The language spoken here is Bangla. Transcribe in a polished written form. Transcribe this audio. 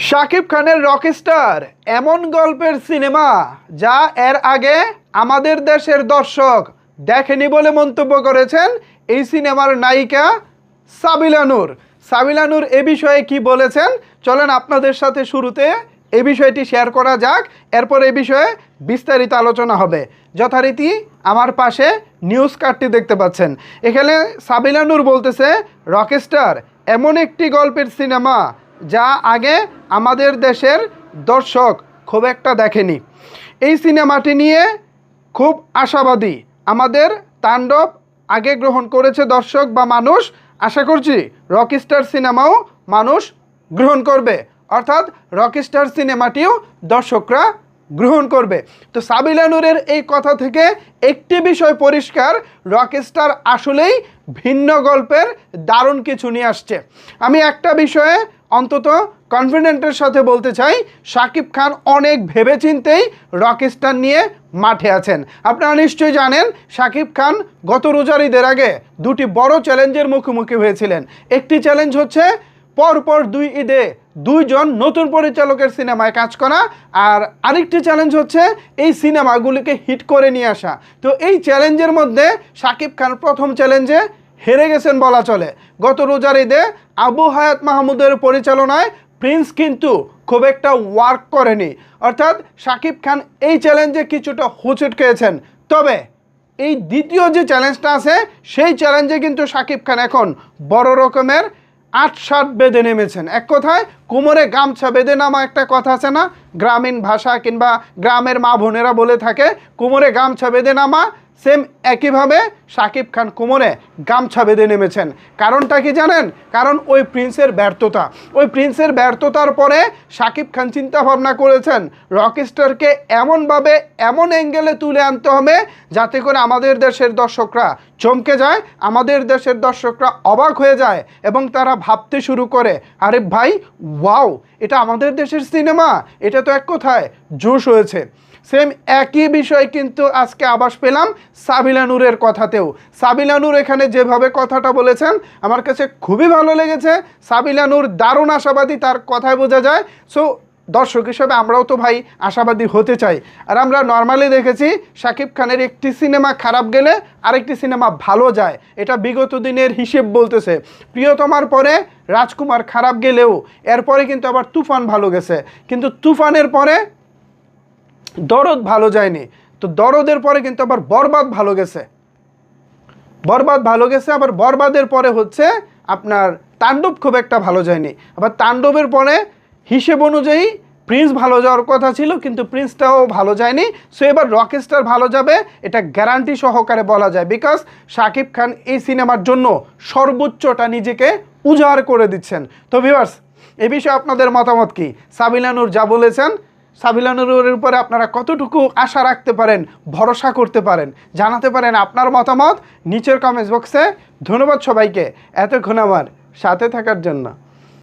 শাকিব খানের রকস্টার এমন গল্পের সিনেমা যা এর আগে আমাদের দেশের দর্শক দেখেনি বলে মন্তব্য করেছেন এই সিনেমার নায়িকা সাবিলা নূর। সাবিলা নূর এ বিষয়ে কি বলেছেন চলেন আপনাদের সাথে শুরুতে এই বিষয়টি শেয়ার করা যাক, এরপর এই বিষয়ে বিস্তারিত আলোচনা হবে। যথারীতি আমার পাশে নিউজ কার্ডটি দেখতে পাচ্ছেন। এখানে সাবিলা নূর বলতেছে রকস্টার এমন একটি গল্পের সিনেমা যা আগে আমাদের দেশের দর্শক খুব একটা দেখেনি। এই সিনেমাটি নিয়ে খুব আশাবাদী। আমাদের তাণ্ডব আগে গ্রহণ করেছে দর্শক বা মানুষ, আশা করছি রকস্টার সিনেমাও মানুষ গ্রহণ করবে, অর্থাৎ রকস্টার সিনেমাটিও দর্শকরা গ্রহণ করবে। তো সাবিলা নূরের এই কথা থেকে একটি বিষয় পরিষ্কার, রকস্টার আসলেই ভিন্ন গল্পের দারুণ কিছু নিয়ে আসছে। আমি একটা বিষয়ে অন্তত কনফিডেন্টের সাথে বলতে চাই, শাকিব খান অনেক ভেবেচিন্তেই রকস্টার নিয়ে মাঠে আছেন। আপনারা নিশ্চয়ই জানেন শাকিব খান গত রোজার ঈদের আগে দুটি বড় চ্যালেঞ্জের মুখোমুখি হয়েছিলেন। একটি চ্যালেঞ্জ হচ্ছে পরপর 2 ঈদে 2 জন নতুন পরিচালকের সিনেমায় কাজ করা, আর আরেকটি চ্যালেঞ্জ হচ্ছে এই সিনেমাগুলিকে হিট করে নিয়ে আসা। তো এই চ্যালেঞ্জের মধ্যে শাকিব খান প্রথম চ্যালেঞ্জে হেরে গেছেন বলা চলে। গত রোজার ঈদে আবু হায়াত মাহমুদের পরিচালনায় প্রিন্স কিন্তু খুব একটা ওয়ার্ক করেনি, অর্থাৎ শাকিব খান এই চ্যালেঞ্জে কিছুটা হোঁচট খেয়েছেন। তবে এই দ্বিতীয় যে চ্যালেঞ্জটা আছে সেই চ্যালেঞ্জে কিন্তু শাকিব খান এখন বড় রকমের 8-7 বেঁধে নেমেছেন। এক কথায় কোমরে গামছা বেঁধে নামা একটা কথা আছে না, গ্রামীণ ভাষা কিংবা গ্রামের মা বোনেরা বলে থাকে কোমরে গামছা বেঁধে নামা, সেম একইভাবে শাকিব খান কোমরে গামছা বেঁধে নেমেছেন। কারণটা কি জানেন? কারণ ওই প্রিন্সের ব্যর্থতা। ওই প্রিন্সের ব্যর্থতার পরে শাকিব খান চিন্তা ভাবনা করেছেন রকস্টারকে এমনভাবে এমন অ্যাঙ্গেলে তুলে আনতে হবে যাতে করে আমাদের দেশের দর্শকরা চমকে যায়, আমাদের দেশের দর্শকরা অবাক হয়ে যায় এবং তারা ভাবতে শুরু করে, আরে ভাই ওয়াও, এটা আমাদের দেশের সিনেমা, এটা তো এক কথায় জোশ হয়েছে। সেম একই বিষয় কিন্তু আজকে আভাস পেলাম সাবিলা নূরের কথাতেও। সাবিলা নূর এখানে যেভাবে কথাটা বলেছেন আমার কাছে খুবই ভালো লেগেছে। সাবিলা নূর দারুণ আশাবাদী, তার কথায় বোঝা যায়। সো দর্শক হিসেবে আমরাও তো ভাই আশাবাদী হতে চাই। আর আমরা নর্মালি দেখেছি শাকিব খানের একটি সিনেমা খারাপ গেলে আরেকটি সিনেমা ভালো যায়, এটা বিগত দিনের হিসেব বলতেছে। প্রিয়তমার পরে রাজকুমার খারাপ গেলেও এরপরে কিন্তু আবার তুফান ভালো গেছে, কিন্তু তুফানের পরে দরদ ভালো যায়নি। তো দরদের পরে কিন্তু আবার বরবাদ ভালো গেছে, বরবাদ ভালো গেছে। আবার বরবাদের পরে হচ্ছে আপনার তাণ্ডব খুব একটা ভালো যায়নি। আবার তাণ্ডবের পরে হিসেব অনুযায়ী প্রিন্স ভালো যাওয়ার কথা ছিল, কিন্তু প্রিন্সটাও ভালো যায়নি। সো এবার রকস্টার ভালো যাবে এটা গ্যারান্টি সহকারে বলা যায়, বিকজ শাকিব খান এই সিনেমার জন্য সর্বোচ্চটা নিজেকে উজাড় করে দিচ্ছেন। তো ভিউয়ার্স, এ বিষয়ে আপনাদের মতামত কি? সাবিলা নূর যা বলেছেন, সাবিলা নূরের উপরে আপনারা কতটুকু আশা রাখতে পারেন, ভরসা করতে পারেন, জানাতে পারেন আপনার মতামত নিচের কমেন্টস বক্সে। ধন্যবাদ সবাইকে এতক্ষণ আমার সাথে থাকার জন্য।